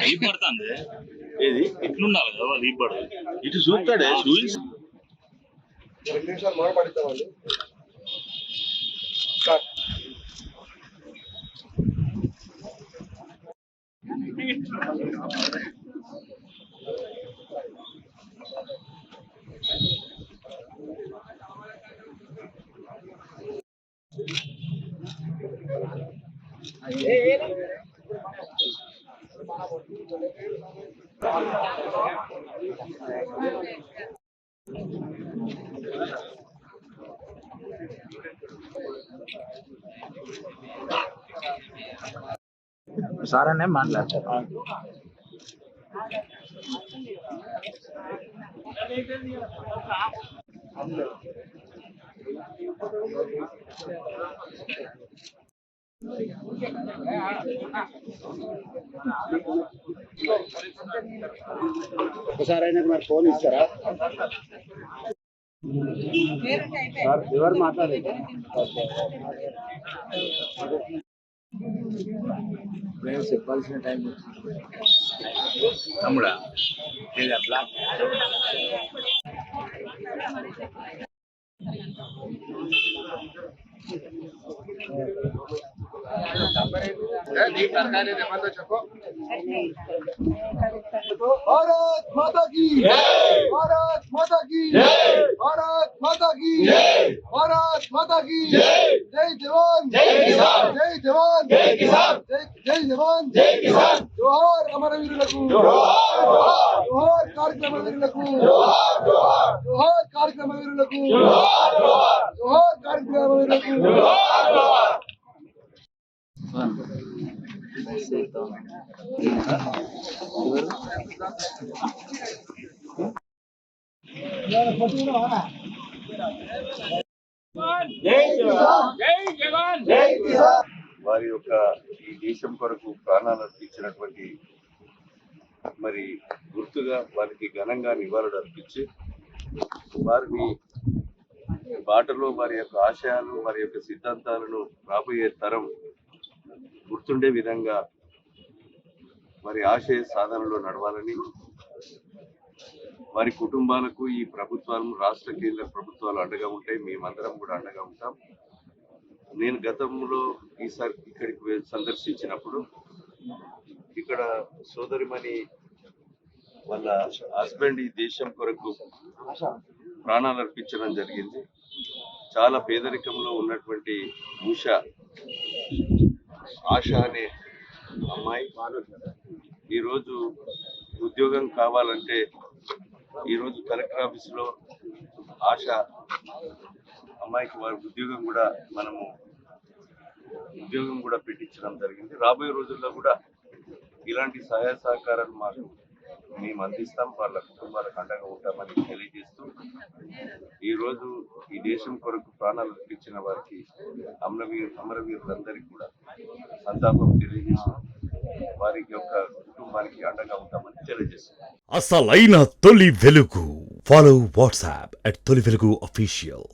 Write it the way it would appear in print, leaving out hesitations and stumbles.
Reap పడుతుంది ఏది ఇట్లుండాలి కదా రీప్ పడుతుంది ఇటు చూస్తాడే చూపించి 2 నిమిషాలు మొదలు పడిద్దామండి. సార్ అనే మాట్లాడతారు. ఒకసారి అయినా నాకు ఫోన్ ఇస్తారా సార్? ఎవరు మాట్లాడేది చెప్పాల్సిన టైం తమ్ముడా అట్లా भारत माता की भारत माता की भारत माता की भारत माता की जय जवान जय किसान जय जवान जय किसान जय जवान जय किसान जोहार अमरवीरुలకు जोहार कार्यक्रम वीरुలకు जोहार कार्यक्रम वीरुలకు जोहार कार्यक्रम वीरुలకు వారి యొక్క ఈ దేశం కొరకు ప్రాణాలు అర్పించినటువంటి మరి గుర్తుగా వారికి ఘనంగా నివాళులు అర్పించి వారిని బాటలో వారి యొక్క ఆశయాలు వారి యొక్క సిద్ధాంతాలను రాబోయే తరం గుర్తుండే విధంగా వారి ఆశయ సాధనలో నడవాలని వారి కుటుంబాలకు ఈ ప్రభుత్వాలు రాష్ట్ర కేంద్ర ప్రభుత్వాలు అండగా ఉంటాయి. మేమందరం కూడా అండగా ఉంటాం. నేను గతంలో ఈసారి ఇక్కడికి సందర్శించినప్పుడు ఇక్కడ సోదరిమణి వాళ్ళ హస్బెండ్ ఈ దేశం కొరకు ప్రాణాలు అర్పించడం జరిగింది. చాలా పేదరికంలో ఉన్నటువంటి ఆశ అనే అమ్మాయి ఈరోజు ఉద్యోగం కావాలంటే ఈరోజు కలెక్టర్ ఆఫీసులో ఆశ అమ్మాయికి వారి ఉద్యోగం కూడా పెట్టించడం జరిగింది. రాబోయే రోజుల్లో కూడా ఇలాంటి సహాయ సహకారాలు మేము అందిస్తాం. వాళ్ళ కుటుంబాలకు అండగా ఉంటామని తెలియజేస్తూ ఈరోజు ఈ దేశం కొరకు ప్రాణాలు అర్పించిన వారికి అమరవీరులందరికీ కూడా సంతాపం తెలియజేస్తూ వారి యొక్క కుటుంబానికి అండగా ఉంటామని తెలియజేస్తున్నాం. అసలైన తొలి వెలుగు. ఫాలో వాట్సాప్ @తొలి వెలుగు official.